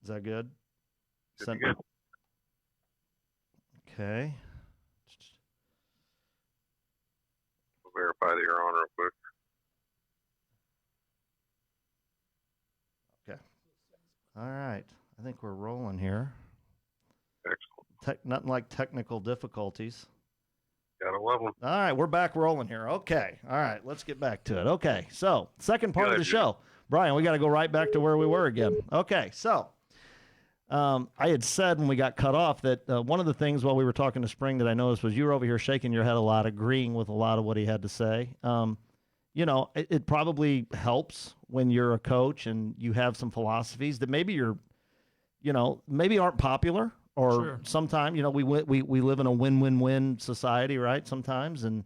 Is that good? Good. Okay. We'll verify that you're on real quick. Okay. All right. I think we're rolling here. Excellent. Nothing like technical difficulties. Gotta love them. All right, we're back rolling here. Okay. All right, let's get back to it. Okay, so second part of the show. Brian, we got to go right back to where we were again. Okay, so I had said when we got cut off that one of the things while we were talking to Spring that I noticed was you were over here shaking your head a lot, agreeing with a lot of what he had to say. You know, it probably helps when you're a coach and you have some philosophies that maybe maybe aren't popular, or Sure. sometimes, we live in a win-win-win society, right? Sometimes, and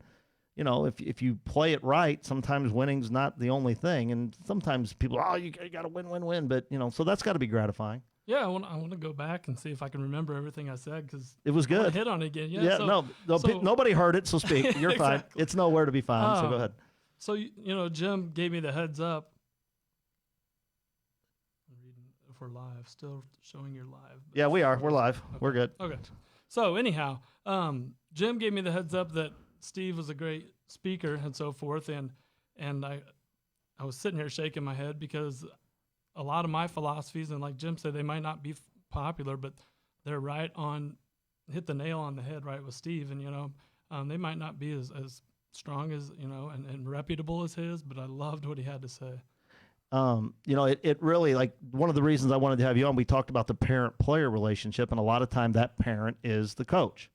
if you play it right, sometimes winning's not the only thing, and sometimes people, you got to win, but so that's got to be gratifying. Yeah, I want to go back and see if I can remember everything I said, because it was good. I hit on it again. Nobody heard it, so speak. You're Exactly. fine. It's nowhere to be found. So go ahead. So Jim gave me the heads up. I'm reading if we're live, still showing you're live. Yeah, we are. We're live. Okay. We're good. Okay. So anyhow, Jim gave me the heads up that Steve was a great speaker and so forth, and I was sitting here shaking my head because a lot of my philosophies, and like Jim said, they might not be popular, but they're hit the nail on the head right with Steve. And, they might not be as strong as, and reputable as his, but I loved what he had to say. It really, like, one of the reasons I wanted to have you on, we talked about the parent-player relationship, and a lot of time that parent is the coach.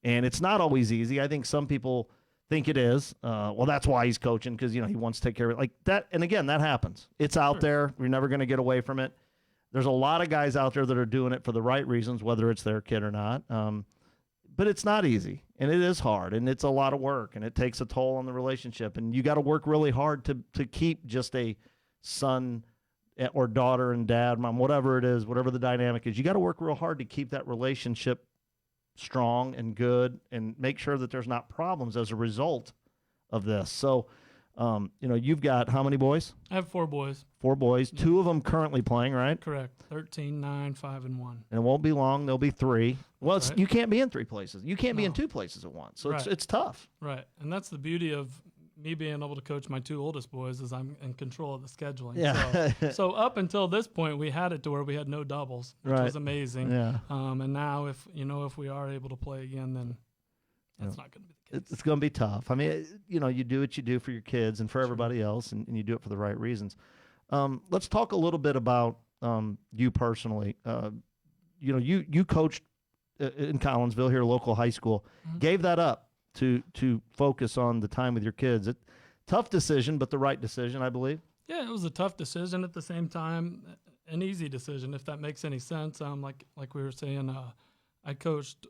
And it's not always easy. I think some people think it is. Well, that's why he's coaching, because, he wants to take care of it. Like that, and again, that happens. It's out there. We're never going to get away from it. There's a lot of guys out there that are doing it for the right reasons, whether it's their kid or not. But it's not easy, and it is hard, and it's a lot of work, and it takes a toll on the relationship. And you got to work really hard to keep just a son or daughter and dad, mom, whatever it is, whatever the dynamic is. You got to work real hard to keep that relationship strong and good, and make sure that there's not problems as a result of this. So, you've got how many boys? I have 4 boys. 4 boys. 2 of them currently playing, right? Correct. 13, 9, 5, and 1. And it won't be long. There'll be 3. Well, Right. You can't be in 3 places. You can't be in 2 places at once. So Right. it's tough. Right. And that's the beauty of me being able to coach my 2 oldest boys, is I'm in control of the scheduling. Yeah. So up until this point, we had it to where we had no doubles, which Right. was amazing. Yeah. And now if we are able to play again, then that's not going to be the case. It's going to be tough. I mean, you do what you do for your kids and for everybody else, and you do it for the right reasons. Let's talk a little bit about you personally. You coached in Collinsville, here, local high school. Mm-hmm. Gave that up to focus on the time with your kids. Tough decision, but the right decision, I believe. Yeah, it was a tough decision, at the same time an easy decision, if that makes any sense. Like we were saying, I coached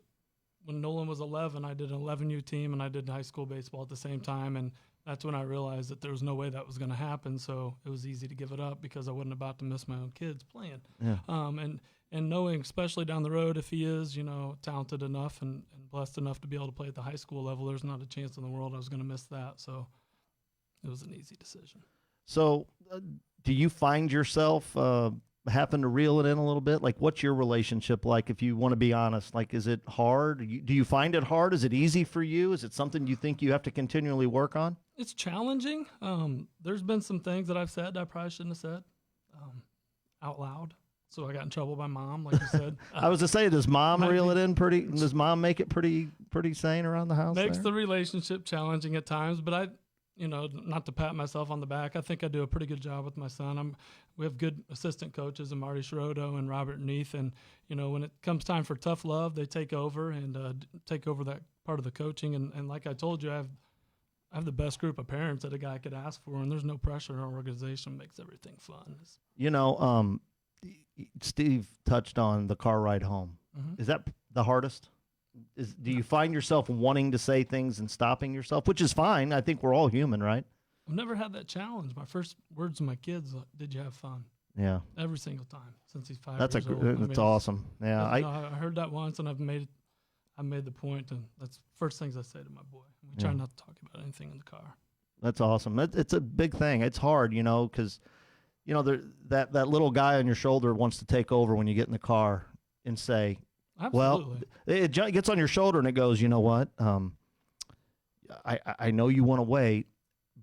when Nolan was 11. I did an 11U team, and I did high school baseball at the same time, and that's when I realized that there was no way that was going to happen. So it was easy to give it up, because I wasn't about to miss my own kids playing. Yeah. And knowing, especially down the road, if he is, talented enough and blessed enough to be able to play at the high school level, there's not a chance in the world I was going to miss that. So it was an easy decision. So do you find yourself having to reel it in a little bit? Like, what's your relationship like, if you want to be honest? Like, is it hard? Do you find it hard? Is it easy for you? Is it something you think you have to continually work on? It's challenging. There's been some things that I've said I probably shouldn't have said out loud. So I got in trouble by Mom, like you said. I was to say, does Mom reel it in pretty? Does Mom make it pretty sane around the house? Makes there? the relationship challenging at times, but I, not to pat myself on the back, I think I do a pretty good job with my son. We have good assistant coaches, Marty Schrodo and Robert Neath, and when it comes time for tough love, they take over and take over that part of the coaching. And like I told you, I have the best group of parents that a guy could ask for, and there's no pressure in our organization. Makes everything fun. Steve touched on the car ride home. Mm-hmm. Is that the hardest? Do you find yourself wanting to say things and stopping yourself, which is fine? I think we're all human, right? I've never had that challenge. My first words to my kids, "Did you have fun?" Yeah. Every single time since he's 5 That's years old. That's awesome. Yeah. I heard that once, and I made the point, and that's the first things I say to my boy. We try not to talk about anything in the car. That's awesome. It's a big thing. It's hard, because you know, that little guy on your shoulder wants to take over when you get in the car and say, Absolutely. well, it gets on your shoulder and it goes, you know what? I know you want to wait,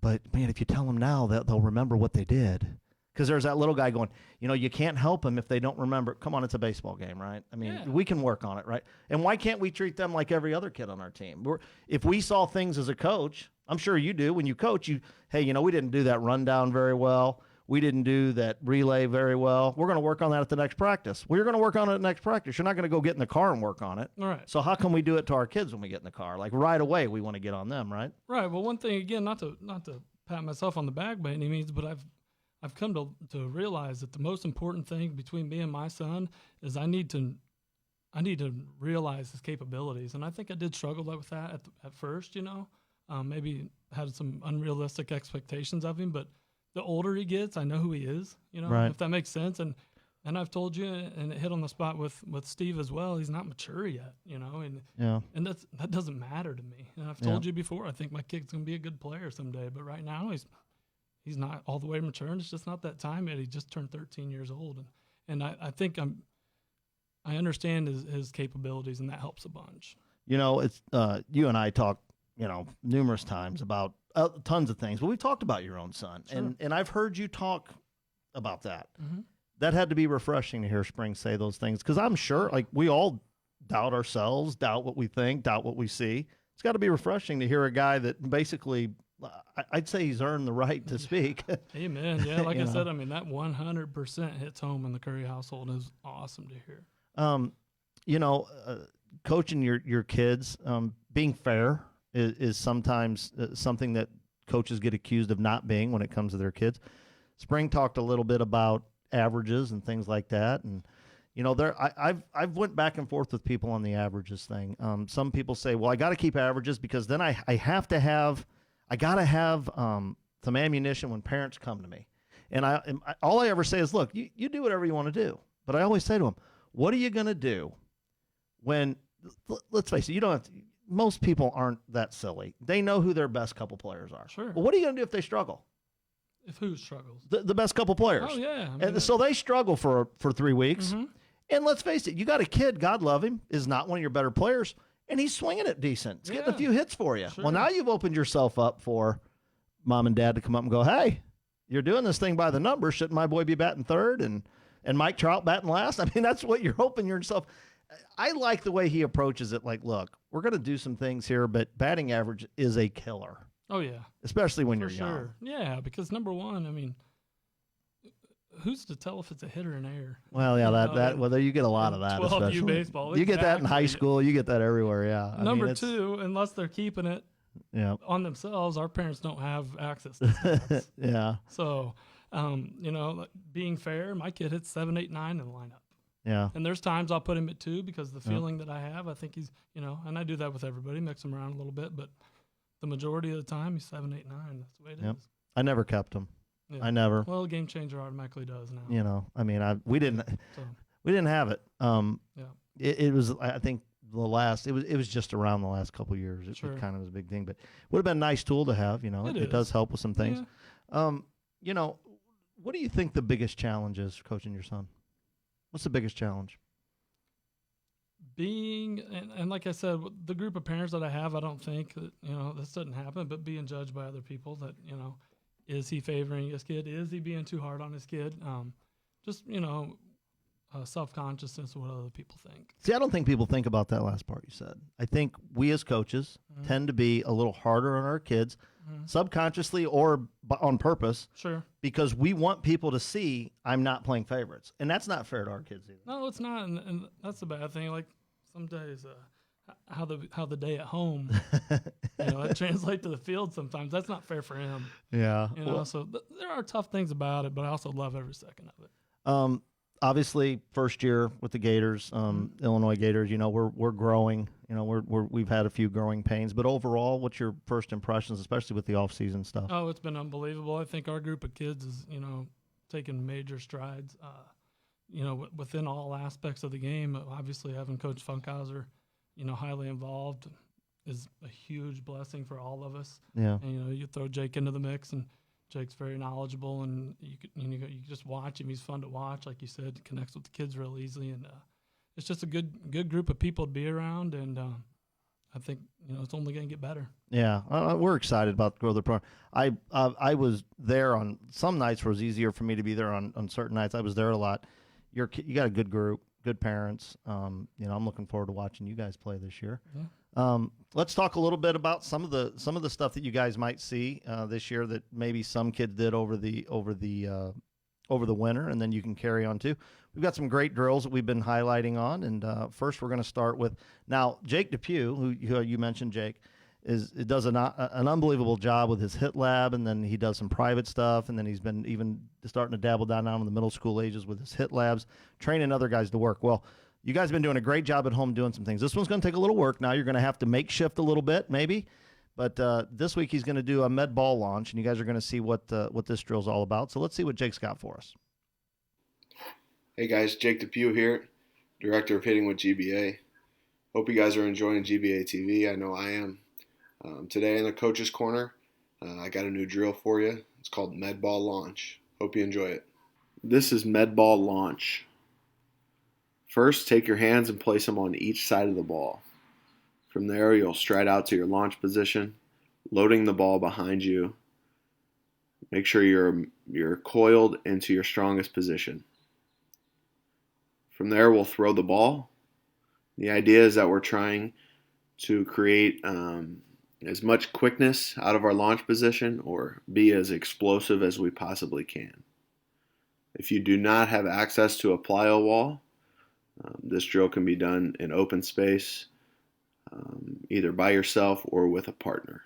but man, if you tell them now, they'll remember what they did. Because there's that little guy going, you know, you can't help them if they don't remember. Come on, it's a baseball game, right? I mean, we can work on it, right? And why can't we treat them like every other kid on our team? If we saw things as a coach, I'm sure you do. When you coach, hey, you know, we didn't do that rundown very well. We didn't do that relay very well. We're going to work on that at the next practice. We're going to work on it at the next practice. You're not going to go get in the car and work on it. All right. So how can we do it to our kids when we get in the car? Like right away, we want to get on them, right? Right. Well, one thing again, not to pat myself on the back by any means, but I've come to realize that the most important thing between me and my son is I need to realize his capabilities, and I think I did struggle with that at first. You know, maybe had some unrealistic expectations of him, but the older he gets, I know who he is. You know, right. If that makes sense. And I've told you, and it hit on the spot with Steve as well. He's not mature yet. You know, and that doesn't matter to me. And I've told you before, I think my kid's gonna be a good player someday, but right now he's not all the way mature, and it's just not that time yet. He just turned 13 years old, and I think I understand his capabilities, and that helps a bunch. You know, it's you and I talked, you know, numerous times about tons of things, but we've talked about your own son, Sure. and I've heard you talk about that. Mm-hmm. That had to be refreshing to hear Spring say those things, because I'm sure, like, we all doubt ourselves, doubt what we think, doubt what we see. It's got to be refreshing to hear a guy that basically, I'd say he's earned the right to speak. Amen. Yeah, like I said, I mean, that 100% hits home in the Curry household is awesome to hear. You know, coaching your kids, being fair is sometimes something that coaches get accused of not being when it comes to their kids. Spring talked a little bit about averages and things like that, and you know, I've went back and forth with people on the averages thing. Some people say, well, I got to keep averages because then I got to have some ammunition when parents come to me. And all I ever say is, look, you do whatever you want to do. But I always say to them, what are you going to do when, let's face it, most people aren't that silly. They know who their best couple players are. Sure. Well, what are you going to do if they struggle? If who struggles? The best couple players. Oh, yeah. And so they struggle for 3 weeks. Mm-hmm. And let's face it, you got a kid, God love him, is not one of your better players, and he's swinging it decent. He's getting a few hits for you. Sure. Well, now you've opened yourself up for mom and dad to come up and go, hey, you're doing this thing by the numbers. Shouldn't my boy be batting third and Mike Trout batting last? I mean, that's what you're hoping yourself. I like the way he approaches it. Like, look, we're going to do some things here, but batting average is a killer. Oh, yeah. Especially when For you're young. Yeah, because number one, I mean, who's to tell if it's a hit or an error? Well, yeah, well, you get a lot of that. 12U baseball. You get that in high school. You get that everywhere. Yeah. Number two, unless they're keeping it on themselves, our parents don't have access to stats. Yeah. So, you know, like being fair, my kid hits 7, 8, 9 in the lineup. Yeah. And there's times I'll put him at 2 because the feeling that I have, I think he's, you know, and I do that with everybody, mix him around a little bit, but the majority of the time he's 7, 8, 9. That's the way it is. I never kept him. Yeah. I never. Well, Game Changer automatically does now. You know, I mean, we didn't have it. It was, I think, it was just around the last couple of years. It kind of was a big thing, but would have been a nice tool to have. You know, it does help with some things. Yeah. You know, what do you think the biggest challenge is for coaching your son? What's the biggest challenge? Being, and like I said, the group of parents that I have, I don't think that, you know, this doesn't happen, but being judged by other people that, you know, is he favoring his kid? Is he being too hard on his kid? Just, you know, self-consciousness of what other people think. See, I don't think people think about that last part you said. I think we as coaches tend to be a little harder on our kids, subconsciously or on purpose. Sure. Because we want people to see I'm not playing favorites. And that's not fair to our kids either. No, it's not. And that's the bad thing. Like some days, how the day at home, you know, it translates to the field sometimes. That's not fair for him. Yeah. You know, so there are tough things about it, but I also love every second of it. Obviously, first year with the Gators, Illinois Gators, you know, we're growing. You know, we've had a few growing pains. But overall, what's your first impressions, especially with the off-season stuff? Oh, it's been unbelievable. I think our group of kids is, you know, taking major strides, you know, within all aspects of the game. Obviously, having Coach Funkhauser, you know, highly involved is a huge blessing for all of us. Yeah. And, you know, you throw Jake into the mix and Jake's very knowledgeable, and you can just watch him. He's fun to watch, like you said. He connects with the kids real easily, and it's just a good group of people to be around. And I think it's only going to get better. Yeah, we're excited about the growth of the program. I was there on some nights where it was easier for me to be there on certain nights. I was there a lot. You got a good group, good parents. I'm looking forward to watching you guys play this year. Yeah. Let's talk a little bit about some of the stuff that you guys might see this year that maybe some kids did over the winter, and then you can carry on too. We've got some great drills that we've been highlighting on, and first we're going to start with now Jake Depew, who you mentioned. Jake does an unbelievable job with his hit lab, and then he does some private stuff, and then he's been even starting to dabble down in the middle school ages with his hit labs, training other guys to work. Well, you guys have been doing a great job at home doing some things. This one's going to take a little work. Now you're going to have to make shift a little bit, maybe. But this week he's going to do a med ball launch, and you guys are going to see what this drill's all about. So let's see what Jake's got for us. Hey guys, Jake Depew here, Director of Hitting with GBA. Hope you guys are enjoying GBA TV. I know I am. Today in the Coach's Corner, I got a new drill for you. It's called Med Ball Launch. Hope you enjoy it. This is Med Ball Launch. First, take your hands and place them on each side of the ball. From there, you'll stride out to your launch position, loading the ball behind you. Make sure you're coiled into your strongest position. From there, we'll throw the ball. The idea is that we're trying to create as much quickness out of our launch position or be as explosive as we possibly can. If you do not have access to a plyo wall, this drill can be done in open space, either by yourself or with a partner.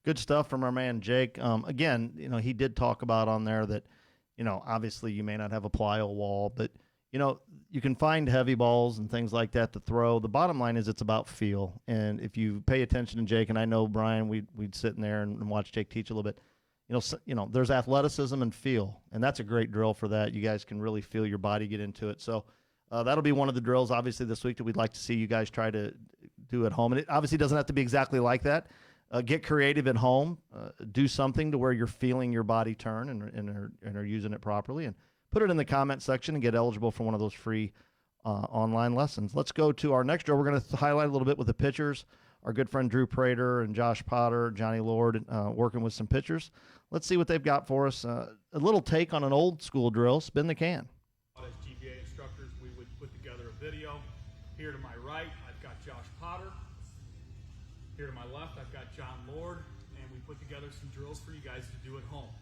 Good stuff from our man Jake. Again, he did talk about on there that, obviously you may not have a plyo wall, but you can find heavy balls and things like that to throw. The bottom line is it's about feel. And if you pay attention to Jake, and I know Brian, we'd sit in there and watch Jake teach a little bit. There's athleticism and feel, and that's a great drill for that. You guys can really feel your body get into it. So that'll be one of the drills, obviously, this week that we'd like to see you guys try to do at home. And it obviously doesn't have to be exactly like that. Get creative at home. Do something to where you're feeling your body turn and are using it properly. And put it in the comment section and get eligible for one of those free online lessons. Let's go to our next drill. We're going to highlight a little bit with the pitchers. Our good friend Drew Prater and Josh Potter, Johnny Lord, working with some pitchers. Let's see what they've got for us. A little take on an old school drill, spin the can. As GBA instructors, we would put together a video. Here to my right, I've got Josh Potter. Here to my left, I've got John Lord, and we put together some drills for you guys to do at home.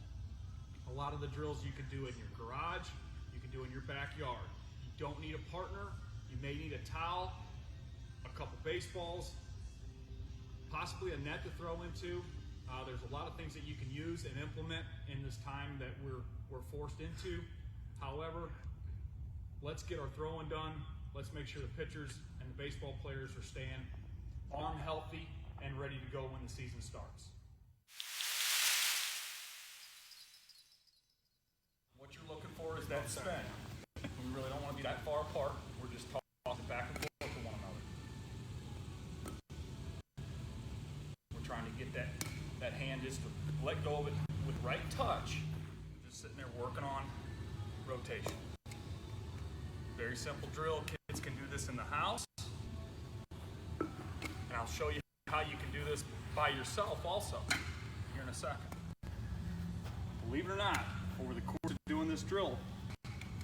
A lot of the drills you can do in your garage, you can do in your backyard. You don't need a partner. You may need a towel, a couple baseballs, possibly a net to throw into. There's a lot of things that you can use and implement in this time that we're forced into. However, let's get our throwing done. Let's make sure the pitchers and the baseball players are staying arm healthy and ready to go when the season starts. What you're looking for is that spin. We really don't want to be that far apart. We're just tossing back and forth to one another. We're trying to get that hand just to let go of it with right touch. Just sitting there working on rotation. Very simple drill. Kids can do this in the house. And I'll show you how you can do this by yourself also here in a second. Believe it or not, over the course of doing this drill,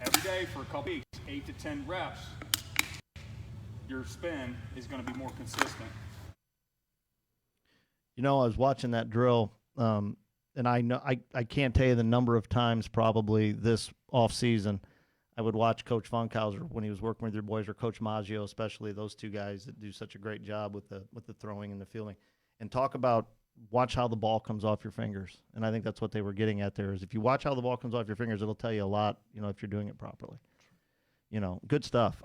every day for a couple weeks, 8 to 10 reps, your spin is going to be more consistent. I was watching that drill, and I can't tell you the number of times probably this off season I would watch Coach Funkhauser when he was working with your boys, or Coach Maggio, especially those two guys that do such a great job with the throwing and the fielding, and talk about watch how the ball comes off your fingers. And I think that's what they were getting at there is if you watch how the ball comes off your fingers, it'll tell you a lot, if you're doing it properly. Good stuff.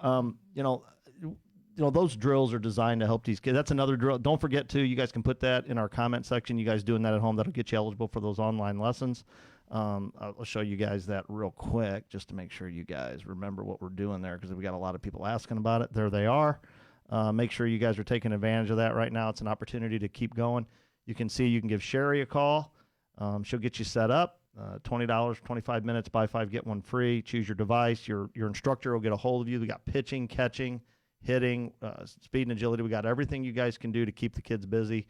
Those drills are designed to help these kids. That's another drill. Don't forget to, you guys can put that in our comment section. You guys doing that at home, that'll get you eligible for those online lessons. I'll show you guys that real quick just to make sure you guys remember what we're doing there, because we got a lot of people asking about it. There they are. Make sure you guys are taking advantage of that right now. It's an opportunity to keep going. you can see. You can give Sherry a call. She'll get you set up. $20, 25 minutes, buy 5, get 1 free. Choose your device. Your instructor will get a hold of you. We got pitching, catching, hitting, speed and agility. We got everything you guys can do to keep the kids busy.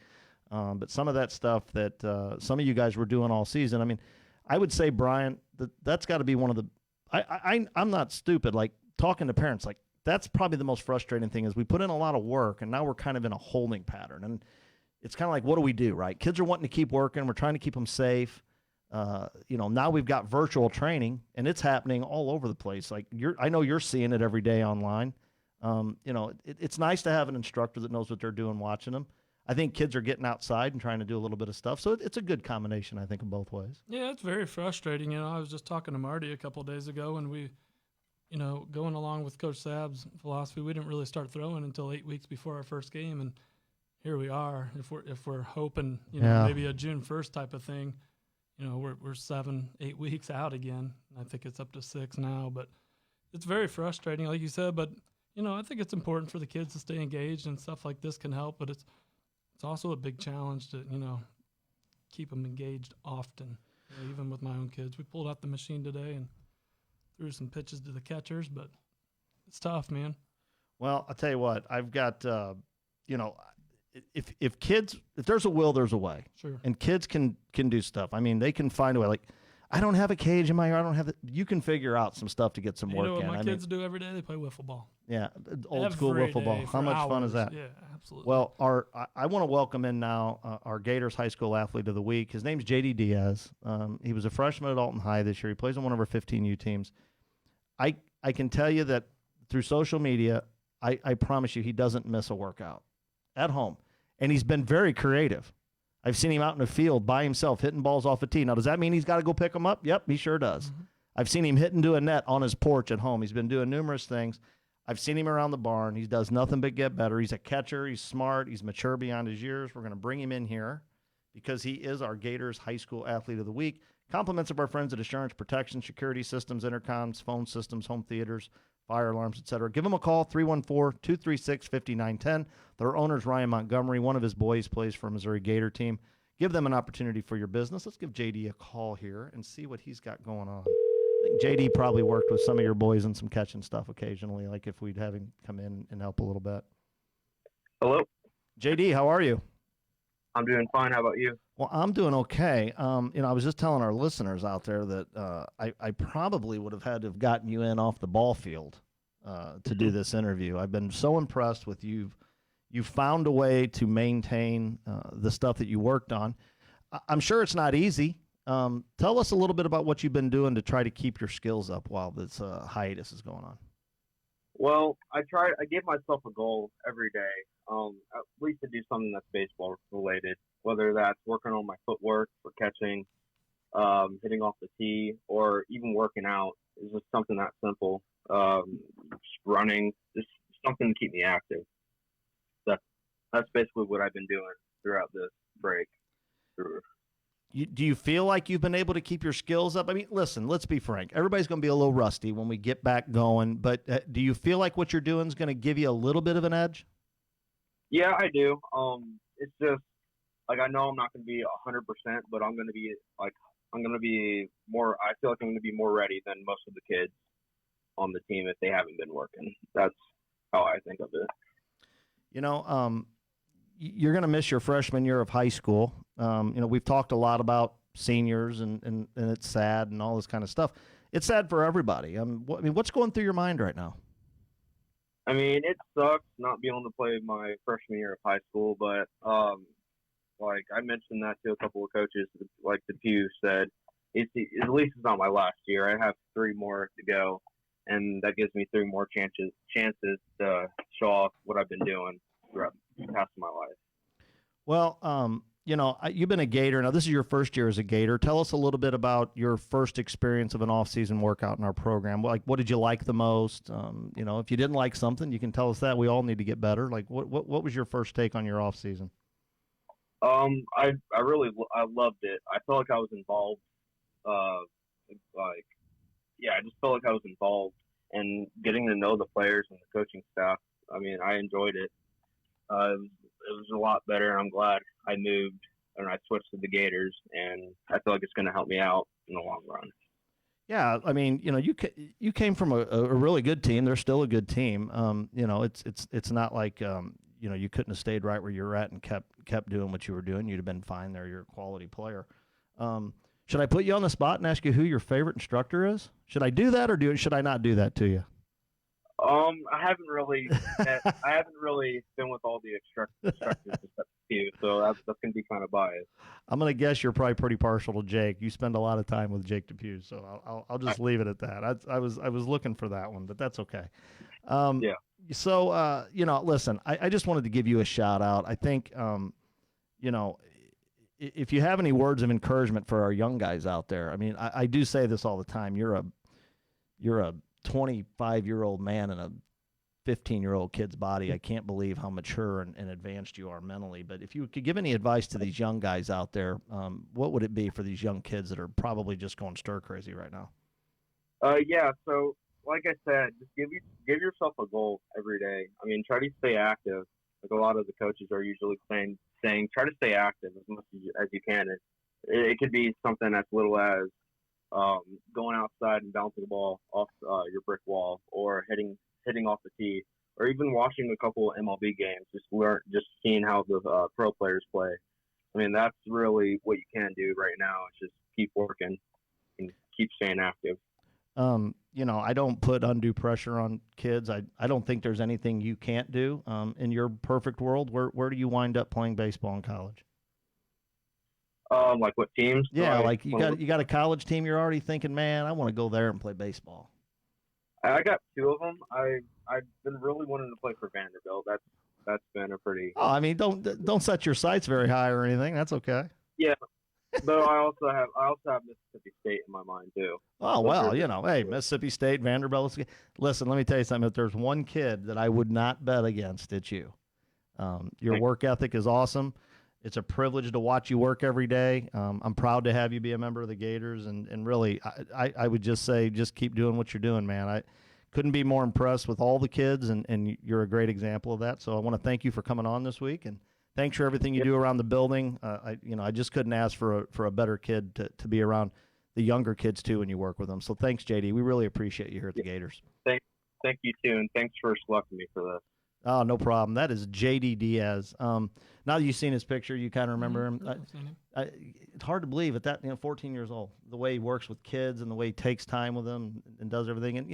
But some of that stuff that some of you guys were doing all season, I mean, I would say, Brian, that's got to be one of the I'm not stupid. Like, talking to parents, like, that's probably the most frustrating thing is we put in a lot of work, and now we're kind of in a holding pattern. And it's kind of like, what do we do, right? Kids are wanting to keep working. We're trying to keep them safe. Now we've got virtual training, and it's happening all over the place. Like, I know you're seeing it every day online. It's nice to have an instructor that knows what they're doing watching them. I think kids are getting outside and trying to do a little bit of stuff. So it's a good combination, I think, of both ways. Yeah, it's very frustrating. I was just talking to Marty a couple of days ago, and we, going along with Coach Sabb's philosophy, we didn't really start throwing until 8 weeks before our first game, and here we are. If we're hoping, maybe a June 1st type of thing, we're 7-8 weeks out again. I think it's up to 6 now, but it's very frustrating, like you said. But I think it's important for the kids to stay engaged, and stuff like this can help. But it's also a big challenge to keep them engaged often. Even with my own kids, we pulled out the machine today and threw some pitches to the catchers, but it's tough, man. Well, I'll tell you what, I've got, if there's a will, there's a way. Sure. And kids can do stuff. I mean, they can find a way. Like, I don't have a cage in my yard. I don't have you can figure out some stuff to get some work in. You know what my kids do every day? They play wiffle ball. Yeah, old school wiffle ball. How much fun is that? Yeah, absolutely. Well, I want to welcome in now our Gators High School Athlete of the Week. His name's JD Diaz. He was a freshman at Alton High this year. He plays on one of our 15U teams. I can tell you that through social media, I promise you he doesn't miss a workout at home. And he's been very creative. I've seen him out in the field by himself hitting balls off a tee. Now, does that mean he's got to go pick them up? Yep, he sure does. Mm-hmm. I've seen him hit into a net on his porch at home. He's been doing numerous things. I've seen him around the barn. He does nothing but get better. He's a catcher. He's smart. He's mature beyond his years. We're going to bring him in here because he is our Gators High School Athlete of the Week. Compliments of our friends at Assurance Protection, Security Systems, Intercoms, Phone Systems, Home Theaters, Fire Alarms, etc. Give them a call, 314-236-5910. Their owner's Ryan Montgomery. One of his boys plays for a Missouri Gator team. Give them an opportunity for your business. Let's give JD a call here and see what he's got going on. I think JD probably worked with some of your boys and some catching stuff occasionally, like if we'd have him come in and help a little bit. Hello. JD, how are you? I'm doing fine. How about you? Well, I'm doing okay. I was just telling our listeners out there that I probably would have had to have gotten you in off the ball field to do this interview. I've been so impressed with you. You found a way to maintain the stuff that you worked on. I'm sure it's not easy. Tell us a little bit about what you've been doing to try to keep your skills up while this hiatus is going on. Well, I give myself a goal every day, at least to do something that's baseball related, whether that's working on my footwork for catching, hitting off the tee, or even working out. It's just something that simple. Just running, just something to keep me active. That's basically what I've been doing throughout this break. Do you feel like you've been able to keep your skills up? I mean, listen, let's be frank. Everybody's going to be a little rusty when we get back going, but do you feel like what you're doing is going to give you a little bit of an edge? Yeah, I do. It's just, like, I know I'm not going to be 100%, but I'm going to be more, I feel like I'm going to be more ready than most of the kids on the team if they haven't been working. That's how I think of it. You're going to miss your freshman year of high school. We've talked a lot about seniors and it's sad and all this kind of stuff. It's sad for everybody. What's going through your mind right now? I mean, it sucks not being able to play my freshman year of high school, but like I mentioned that to a couple of coaches, like the Pew said, at least it's not my last year. I have 3 more to go, and that gives me 3 more chances to show off what I've been doing throughout the past of my life. Well, you've been a Gator. Now, this is your first year as a Gator. Tell us a little bit about your first experience of an off-season workout in our program. Like, what did you like the most? If you didn't like something, you can tell us that. We all need to get better. Like, what was your first take on your off-season? I loved it. I felt like I was involved. I just felt like I was involved and getting to know the players and the coaching staff. I mean, I enjoyed it. It was a lot better, and I'm glad I moved and I switched to the Gators, and I feel like it's going to help me out in the long run. Yeah, I mean, you came from a really good team. They're still a good team. It's not like you couldn't have stayed right where you're at and kept doing what you were doing. You'd have been fine there. You're a quality player. Should I put you on the spot and ask you who your favorite instructor is? Should I do that, or should I not do that to you? I haven't really been with all the instructors except you, so that's gonna be kind of biased. I'm gonna guess you're probably pretty partial to Jake. You spend a lot of time with Jake Depew, so I'll just leave it at that. I was looking for that one, but that's okay. Yeah. So listen, I just wanted to give you a shout out. I think if you have any words of encouragement for our young guys out there, I mean, I do say this all the time. You're a 25-year-old man in a 15-year-old kid's body. I can't believe how mature and advanced you are mentally. But if you could give any advice to these young guys out there, what would it be for these young kids that are probably just going stir crazy right now? Yeah. So, like I said, just give yourself a goal every day. I mean, try to stay active. Like a lot of the coaches are usually saying try to stay active as much as you can. It could be something as little as going outside and bouncing the ball off your brick wall, or hitting off the tee, or even watching a couple of MLB games, just seeing how the pro players play. I mean, that's really what you can do right now. It's just keep working and keep staying active. I don't put undue pressure on kids. I don't think there's anything you can't do. In your perfect world, where do you wind up playing baseball in college? Like what teams? Yeah, like you got a college team. You're already thinking, man, I want to go there and play baseball. I got two of them. I've been really wanting to play for Vanderbilt. That's been a pretty. Oh, I mean, don't set your sights very high or anything. That's okay. Yeah, but I also have Mississippi State in my mind too. Oh well, hey, Mississippi State, Vanderbilt. Listen, let me tell you something. If there's one kid that I would not bet against, it's you. Your work ethic is awesome. It's a privilege to watch you work every day. I'm proud to have you be a member of the Gators, and really, I would just say, just keep doing what you're doing, man. I couldn't be more impressed with all the kids, and you're a great example of that. So I want to thank you for coming on this week, and thanks for everything you do around the building. I just couldn't ask for a better kid to be around the younger kids too when you work with them. So thanks, JD. We really appreciate you here at the Gators. Thank you too, and thanks for selecting me for this. Oh, no problem. That is JD Diaz. Now that you've seen his picture, you kind of remember him. It's hard to believe at that 14 years old, the way he works with kids and the way he takes time with them and does everything. And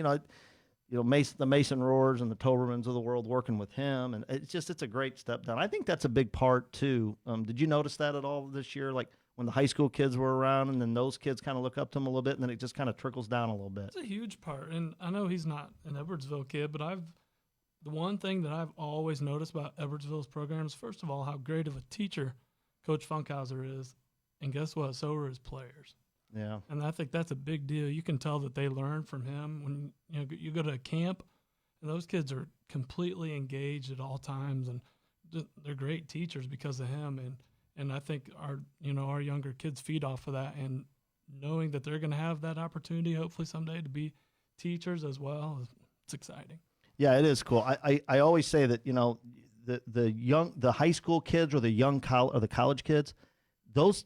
the Mason Roars and the Tobermans of the world working with him, and it's a great step down. I think that's a big part too. Did you notice that at all this year? Like when the high school kids were around, and then those kids kind of look up to him a little bit, and then it just kind of trickles down a little bit. It's a huge part, and I know he's not an Edwardsville kid, but the one thing that I've always noticed about Edwardsville's programs, first of all, how great of a teacher Coach Funkhauser is, and guess what? So are his players. Yeah. And I think that's a big deal. You can tell that they learn from him when you go to a camp, and those kids are completely engaged at all times, and they're great teachers because of him. And I think our younger kids feed off of that, and knowing that they're going to have that opportunity, hopefully someday, to be teachers as well, it's exciting. Yeah, it is cool. I always say that the high school kids or the college kids, those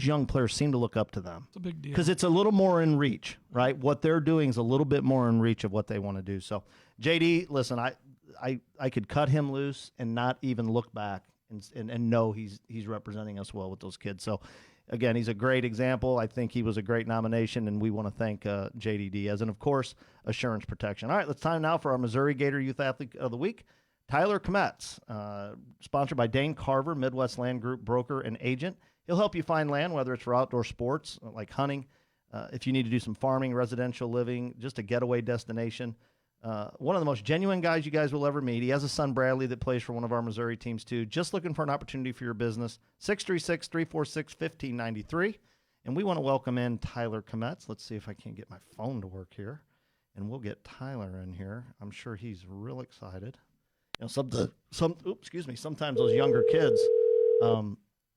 young players seem to look up to them. It's a big deal because it's a little more in reach, right? What they're doing is a little bit more in reach of what they want to do. So, JD, listen, I could cut him loose and not even look back and know he's representing us well with those kids. So, again, he's a great example. I think he was a great nomination, and we want to thank JD Diaz. And, of course, Assurance Protection. All right, it's time now for our Missouri Gator Youth Athlete of the Week, Tyler Kmetz, sponsored by Dane Carver, Midwest Land Group broker and agent. He'll help you find land, whether it's for outdoor sports like hunting, if you need to do some farming, residential living, just a getaway destination. One of the most genuine guys you guys will ever meet. He has a son, Bradley, that plays for one of our Missouri teams, too. Just looking for an opportunity for your business. 636-346-1593. And we want to welcome in Tyler Kmetz. Let's see if I can get my phone to work here. And we'll get Tyler in here. I'm sure he's real excited. Sometimes those younger kids,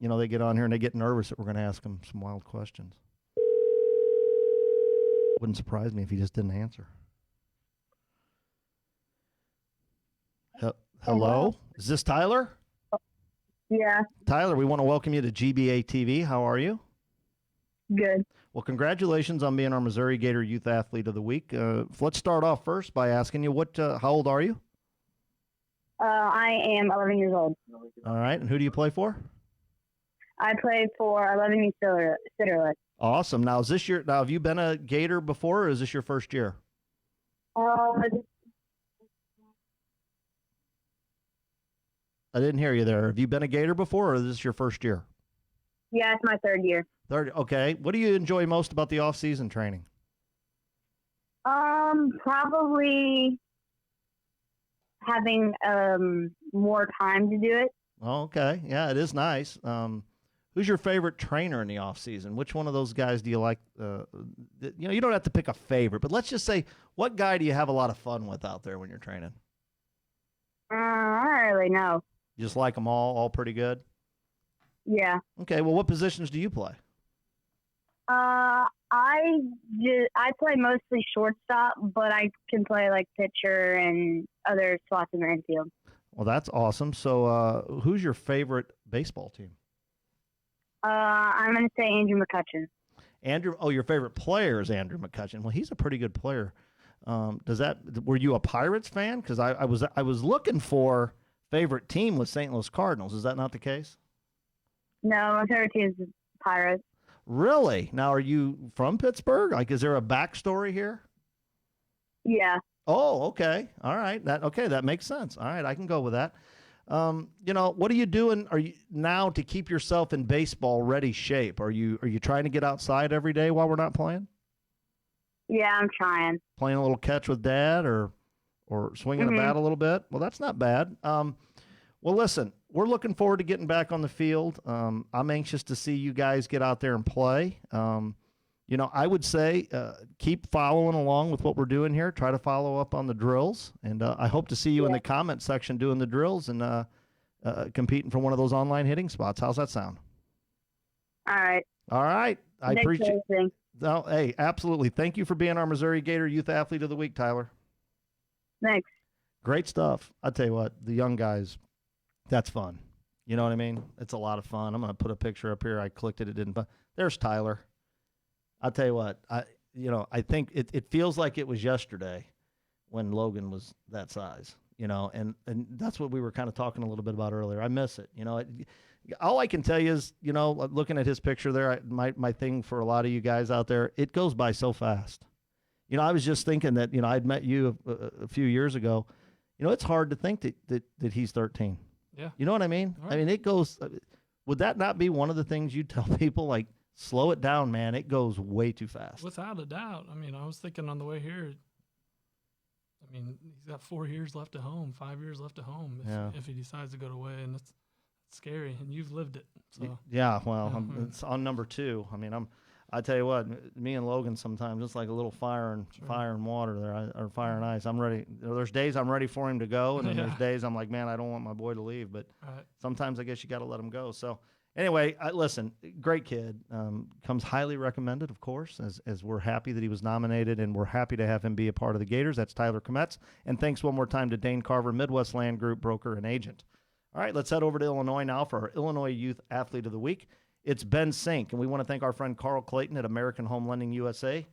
they get on here and they get nervous that we're going to ask them some wild questions. Wouldn't surprise me if he just didn't answer. Hello? Is this Tyler? Yeah, Tyler, we want to welcome you to GBA TV. How are you? good. Well, congratulations on being our Missouri Gator Youth Athlete of the Week. Let's start off first by asking you, how old are you? I am 11 years old. All right, and who do you play for? I play for 11 East Citterlet. Awesome. Now, have you been a Gator before, or is this your first year? I didn't hear you there. Have you been a Gator before, or is this your first year? Yeah, it's my third year. Third. Okay. What do you enjoy most about the off-season training? Probably having more time to do it. Oh, okay. Yeah, it is nice. Who's your favorite trainer in the off season? Which one of those guys do you like? You don't have to pick a favorite, but let's just say, what guy do you have a lot of fun with out there when you're training? I don't really know. You just like them all pretty good? Yeah. Okay. Well, what positions do you play? I play mostly shortstop, but I can play like pitcher and other spots in the infield. Well, that's awesome. So, who's your favorite baseball team? I'm going to say Andrew McCutcheon. Andrew. Oh, your favorite player is Andrew McCutcheon. Well, he's a pretty good player. Were you a Pirates fan? Because I was looking for favorite team with St. Louis Cardinals. Is that not the case? No, my favorite team is the Pirates. Really? Now, are you from Pittsburgh? Like, is there a backstory here? Yeah. Oh, okay. All right. That makes sense. All right, I can go with that. What are you doing? Are you now to keep yourself in baseball ready shape? Are you trying to get outside every day while we're not playing? Yeah, I'm trying. Playing a little catch with Dad, or swinging a bat a little bit? Well, that's not bad. Well, listen, we're looking forward to getting back on the field. I'm anxious to see you guys get out there and play. I would say keep following along with what we're doing here. Try to follow up on the drills. And I hope to see you in the comment section doing the drills and competing for one of those online hitting spots. How's that sound? All right. All right. I Thanks appreciate for listening. No, hey, absolutely. Thank you for being our Missouri Gator Youth Athlete of the Week, Tyler. Thanks. Great stuff. I tell you what, the young guys, that's fun. You know what I mean? It's a lot of fun. I'm going to put a picture up here. I clicked it. It didn't. But there's Tyler. I'll tell you what, I think it feels like it was yesterday when Logan was that size, and that's what we were kind of talking a little bit about earlier. I miss it. All I can tell you is, looking at his picture there, my thing for a lot of you guys out there, it goes by so fast. I was just thinking that, I'd met you a few years ago. It's hard to think that he's 13. Yeah. You know what I mean? Right. I mean, it goes, would that not be one of the things you tell people, like, slow it down, man. It goes way too fast. Without a doubt. I mean, I was thinking on the way here, he's got 4 years left at home, 5 years left at home if he decides to go away, and it's scary, and you've lived it. So yeah, well, it's on number 2. I tell you what, me and Logan sometimes it's like a little fire and water there, or fire and ice. I'm ready. There's days I'm ready for him to go, and then there's days I'm like, man, I don't want my boy to leave. But sometimes I guess you got to let him go. So anyway, listen, great kid. Comes highly recommended, of course, as we're happy that he was nominated, and we're happy to have him be a part of the Gators. That's Tyler Kmetz. And thanks one more time to Dane Carver, Midwest Land Group broker and agent. All right, let's head over to Illinois now for our Illinois Youth Athlete of the Week. It's Ben Sink, and we want to thank our friend Carl Clayton at American Home Lending USA.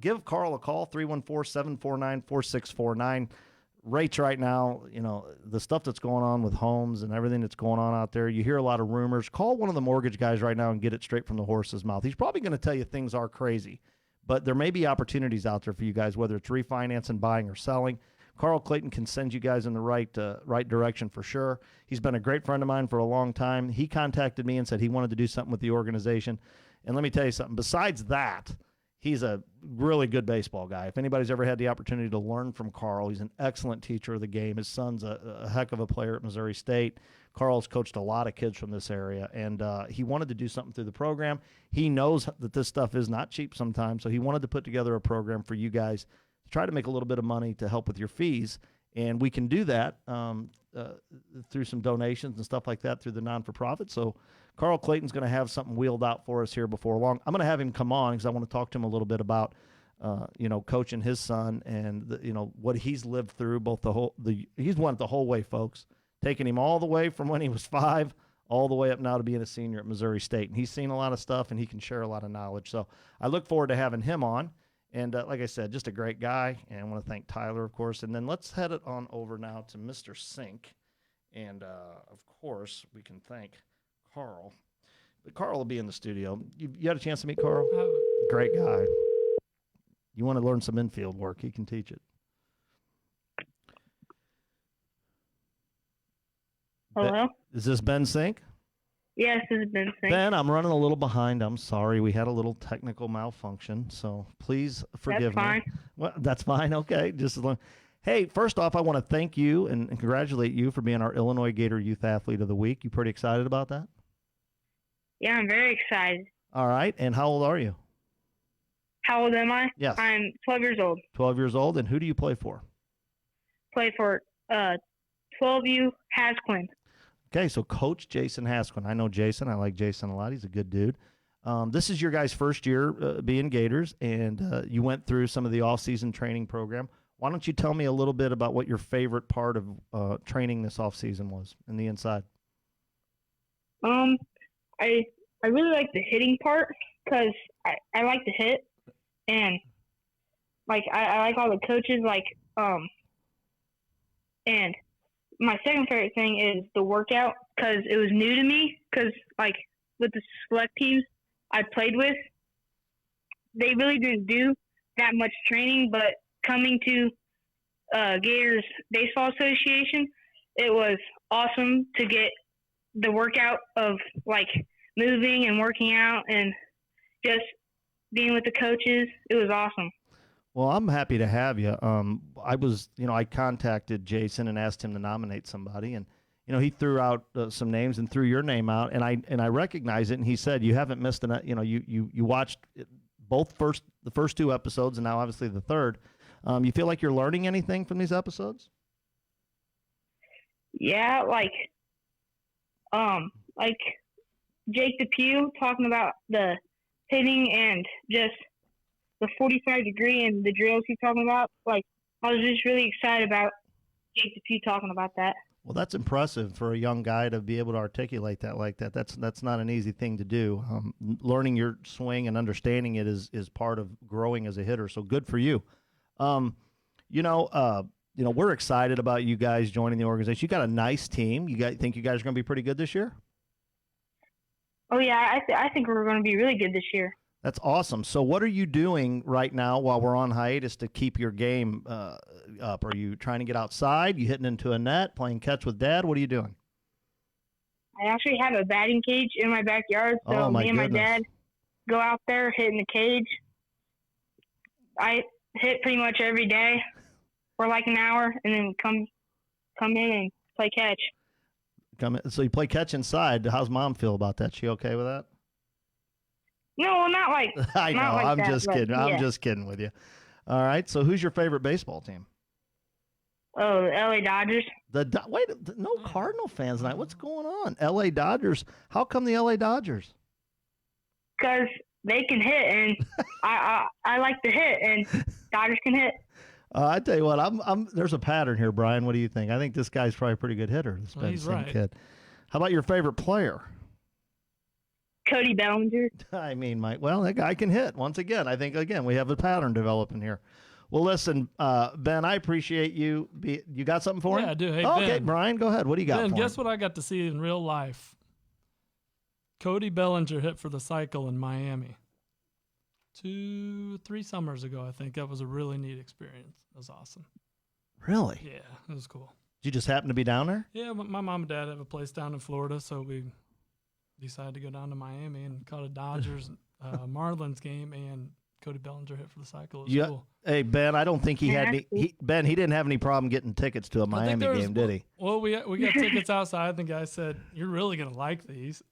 Give Carl a call, 314-749-4649. Rates right now, the stuff that's going on with homes and everything that's going on out there, you hear a lot of rumors. Call one of the mortgage guys right now and get it straight from the horse's mouth. He's probably going to tell you things are crazy, but there may be opportunities out there for you guys, whether it's refinancing, buying, or selling. Carl Clayton can send you guys in the right direction for sure. He's been a great friend of mine for a long time. He contacted me and said he wanted to do something with the organization. And let me tell you something. Besides that, he's a really good baseball guy. If anybody's ever had the opportunity to learn from Carl, he's an excellent teacher of the game. His son's a heck of a player at Missouri State. Carl's coached a lot of kids from this area, and he wanted to do something through the program. He knows that this stuff is not cheap sometimes, so he wanted to put together a program for you guys to try to make a little bit of money to help with your fees. And we can do that through some donations and stuff like that through the non-for-profit. So Carl Clayton's going to have something wheeled out for us here before long. I'm going to have him come on because I want to talk to him a little bit about, coaching his son and, what he's lived through, he's went the whole way, folks, taking him all the way from when he was 5 all the way up now to being a senior at Missouri State. And he's seen a lot of stuff, and he can share a lot of knowledge. So I look forward to having him on. And like I said, just a great guy. And I want to thank Tyler, of course. And then let's head it on over now to Mr. Sink. And, of course, we can thank Carl. But Carl will be in the studio. You had a chance to meet Carl? Great guy. You want to learn some infield work, he can teach it. Hello? Is this Ben Sink? Yes, this is Ben Sink. Ben, I'm running a little behind. I'm sorry. We had a little technical malfunction, so please forgive me. That's fine. Well, that's fine. Okay. Just as long. Hey, first off, I want to thank you and congratulate you for being our Illinois Gator Youth Athlete of the Week. You pretty excited about that? Yeah, I'm very excited. All right. And how old are you? How old am I? Yes. I'm 12 years old. 12 years old. And who do you play for? Play for 12U Hasquin. Okay, so Coach Jason Hasquin. I know Jason. I like Jason a lot. He's a good dude. This is your guys' first year being Gators, and you went through some of the off-season training program. Why don't you tell me a little bit about what your favorite part of training this off-season was in the inside? I really like the hitting part because I like to hit, and like I like all the coaches and my second favorite thing is the workout because it was new to me because like with the select teams I played with, they really didn't do that much training, but coming to Gators Baseball Association, it was awesome to get the workout of like moving and working out and just being with the coaches. It was awesome. Well, I'm happy to have you. I contacted Jason and asked him to nominate somebody, and he threw out some names and threw your name out, and I recognize it. And he said you haven't missed you watched the first two episodes, and now obviously the third. You feel like you're learning anything from these episodes? Yeah, like Jake DePew talking about the hitting and just the 45-degree and the drills he's talking about. Like, I was just really excited about Jake DePew talking about that. Well, that's impressive for a young guy to be able to articulate that like that. That's not an easy thing to do. Learning your swing and understanding it is part of growing as a hitter. So good for you. We're excited about you guys joining the organization. You got a nice team. Think you guys are going to be pretty good this year? Oh yeah, I think we're going to be really good this year. That's awesome. So what are you doing right now while we're on hiatus to keep your game up? Are you trying to get outside? You hitting into a net, playing catch with Dad? What are you doing? I actually have a batting cage in my backyard, so me and my dad go out there, hit in the cage. I hit pretty much every day for like an hour, and then come in and play catch. So you play catch inside. How's Mom feel about that? She okay with that? No, not like I know. not like I'm that, just but, kidding. yeah. I'm just kidding with you. All right. So who's your favorite baseball team? Oh, the LA Dodgers. No Cardinal fans tonight. What's going on? LA Dodgers. How come the LA Dodgers? Because they can hit, and I like to hit, and Dodgers can hit. I tell you what, there's a pattern here, Brian. What do you think? I think this guy's probably a pretty good hitter. This Ben he's Sink right. kid. How about your favorite player? Cody Bellinger. I mean, Mike. Well, that guy can hit. Once again, I think we have a pattern developing here. Well, listen, Ben, I appreciate you. You got something for him? Yeah, I do. Hey, okay, Ben, Brian, go ahead. What do you got Ben, for guess him? what I got to see in real life? Cody Bellinger hit for the cycle in Miami 2-3 summers ago, I think. That was a really neat experience. It was awesome. Really? Yeah, it was cool. Did you just happen to be down there? Yeah, my mom and dad have a place down in Florida, so we decided to go down to Miami and caught a Dodgers Marlins game, and Cody Bellinger hit for the cycle. It was cool. Hey, Ben, I don't think he had any. He didn't have any problem getting tickets to a I think Miami game, did he? Well, we got tickets outside, and the guy said, "You're really gonna like these."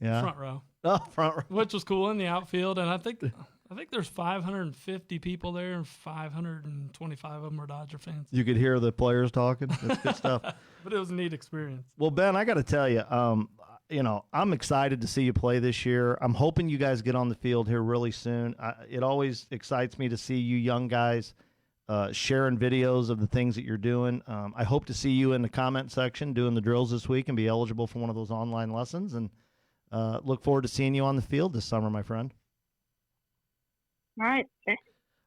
Yeah. Front row. Oh, front row. Which was cool in the outfield, and I think there's 550 people there, and 525 of them are Dodger fans. You could hear the players talking. That's good stuff. But it was a neat experience. Well, Ben, I got to tell you, I'm excited to see you play this year. I'm hoping you guys get on the field here really soon. It always excites me to see you young guys sharing videos of the things that you're doing. I hope to see you in the comment section doing the drills this week and be eligible for one of those online lessons. And look forward to seeing you on the field this summer, my friend. All right.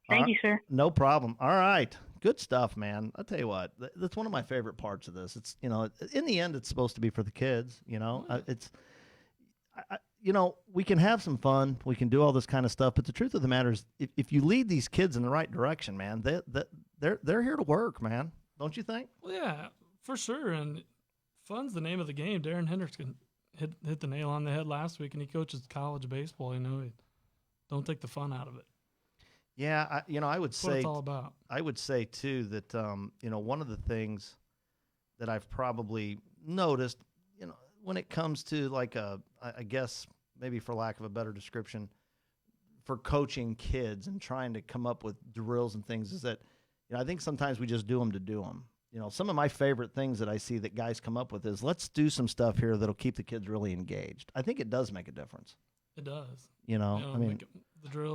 Thank you, sir. No problem. All right. Good stuff, man. I'll tell you what, that's one of my favorite parts of this. It's, in the end, it's supposed to be for the kids, we can have some fun. We can do all this kind of stuff. But the truth of the matter is, if you lead these kids in the right direction, man, they're here to work, man. Don't you think? Well, yeah, for sure. And fun's the name of the game. Darren Hendrickson hit the nail on the head last week, and he coaches college baseball. Don't take the fun out of it. Yeah, I would say what it's all about. I would say too that one of the things that I've probably noticed, when it comes to I guess maybe for lack of a better description, for coaching kids and trying to come up with drills and things, is that I think sometimes we just do them to do them. Some of my favorite things that I see that guys come up with is, let's do some stuff here that'll keep the kids really engaged. I think it does make a difference. It does. I mean,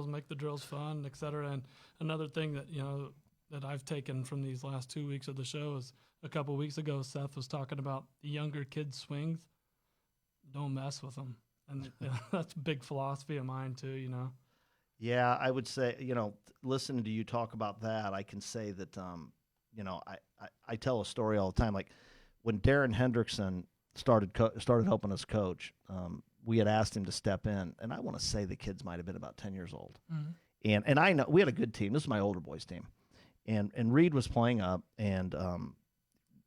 make the drills fun, et cetera. And another thing that, that I've taken from these last 2 weeks of the show is, a couple of weeks ago, Seth was talking about the younger kids' swings. Don't mess with them. And that's a big philosophy of mine too, Yeah, I would say, listening to you talk about that, I can say that, I tell a story all the time. Like when Darren Hendrickson started helping us coach, we had asked him to step in, and I want to say the kids might have been about 10 years old. Mm-hmm. And I know we had a good team. This is my older boys team. And Reed was playing up, and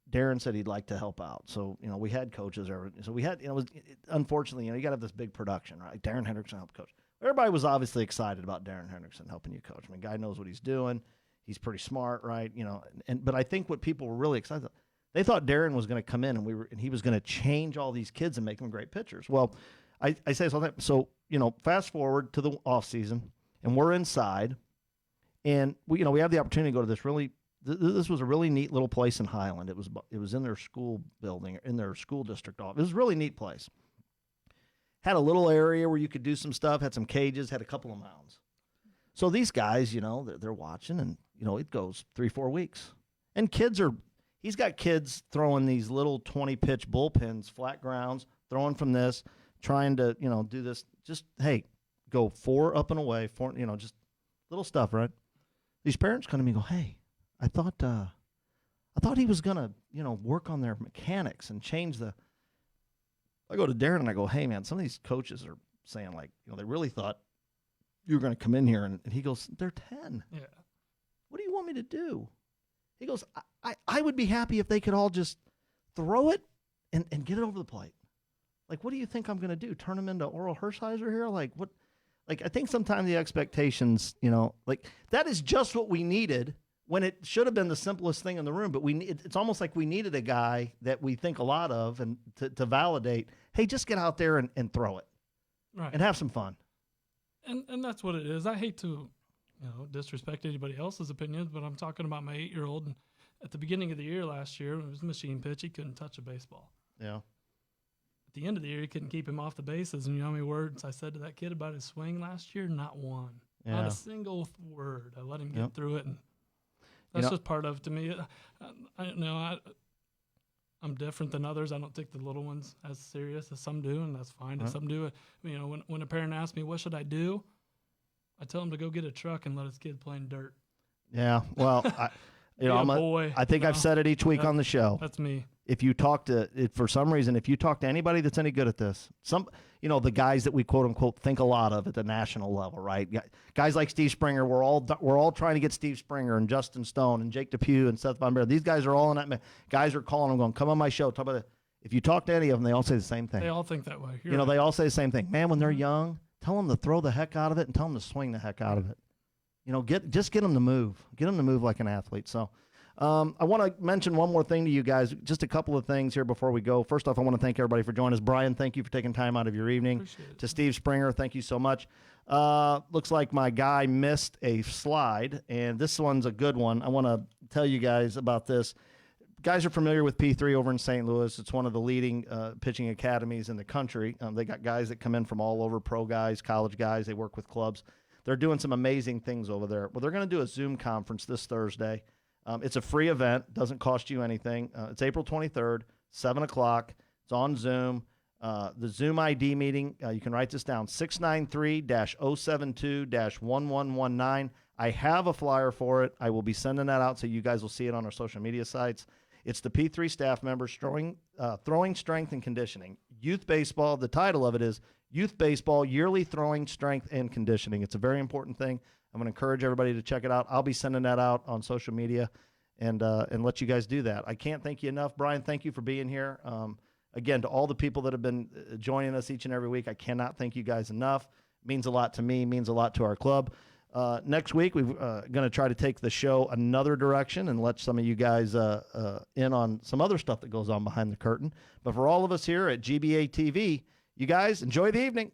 Darren said he'd like to help out. So, we had coaches. So we had, unfortunately, you got to have this big production, right? Darren Hendrickson helped coach. Everybody was obviously excited about Darren Hendrickson helping you coach. I mean, guy knows what he's doing. He's pretty smart, right? But I think what people were really excited about, they thought Darren was going to come in and he was going to change all these kids and make them great pitchers. Well, I say this all the time. So, fast forward to the off season, and we're inside, and we have the opportunity to go to this really. This was a really neat little place in Highland. It was in their school building, in their school district office. It was a really neat place. Had a little area where you could do some stuff. Had some cages. Had a couple of mounds. So these guys, they're watching, and it goes 3-4 weeks, and he's got kids throwing these little 20-pitch bullpens, flat grounds, throwing from this. Trying to, do this, just, hey, go 4 up and away, 4, just little stuff, right? These parents come to me and go, hey, I thought he was going to, work on their mechanics and change I go to Darren and I go, hey, man, some of these coaches are saying, they really thought you were going to come in here. And he goes, they're 10. Yeah. What do you want me to do? He goes, I would be happy if they could all just throw it and get it over the plate. What do you think I'm going to do? Turn them into Oral Hershiser here? What? I think sometimes the expectations, that is just what we needed when it should have been the simplest thing in the room. But it's almost like we needed a guy that we think a lot of and to validate, hey, just get out there and throw it. Right. And have some fun. And that's what it is. I hate to, disrespect anybody else's opinions, but I'm talking about my 8-year-old. And at the beginning of the year last year, it was a machine pitch. He couldn't touch a baseball. Yeah. At the end of the year, you couldn't keep him off the bases. And you know how many words I said to that kid about his swing last year? Not one. Yeah. Not a single word. I let him get through it. And that's just part of, to me, I'm different than others. I don't take the little ones as serious as some do, and that's fine. And some do. When a parent asks me, what should I do? I tell them to go get a truck and let his kid play in dirt. Yeah, well, I think I've said it each week on the show. That's me. If you talk to, for some reason, if you talk to anybody that's any good at this, the guys that we quote unquote think a lot of at the national level, right? Guys like Steve Springer, we're all trying to get Steve Springer and Justin Stone and Jake Depew and Seth Von Bear. These guys are all in that. Guys are calling them, going, come on my show. Talk about it. If you talk to any of them, they all say the same thing. They all think that way. They all say the same thing. Man, when they're young, tell them to throw the heck out of it and tell them to swing the heck out of it. Just get them to move. Get them to move like an athlete. So. I want to mention one more thing to you guys, just a couple of things here before we go. First off, I want to thank everybody for joining us. Brian, thank you for taking time out of your evening. To Steve Springer, thank you so much. Looks like my guy missed a slide, and this one's a good one. I want to tell you guys about this. Guys are familiar with P3 over in St. Louis. It's one of the leading pitching academies in the country. They got guys that come in from all over, pro guys, college guys. They work with clubs. they're doing some amazing things over there. Well, they're going to do a Zoom conference this Thursday. It's a free event, doesn't cost you anything. It's April 23rd, 7 o'clock. It's on Zoom. The Zoom ID meeting, you can write this down, 693-072-1119. I have a flyer for it. I will be sending that out so you guys will see it on our social media sites. It's the P3 staff members throwing strength and conditioning. Youth baseball, the title of it is Youth Baseball Yearly Throwing Strength and Conditioning. It's a very important thing. I'm going to encourage everybody to check it out. I'll be sending that out on social media and let you guys do that. I can't thank you enough. Brian, thank you for being here. Again, to all the people that have been joining us each and every week, I cannot thank you guys enough. It means a lot to me, means a lot to our club. Next week, we're going to try to take the show another direction and let some of you guys in on some other stuff that goes on behind the curtain. But for all of us here at GBA TV, you guys enjoy the evening.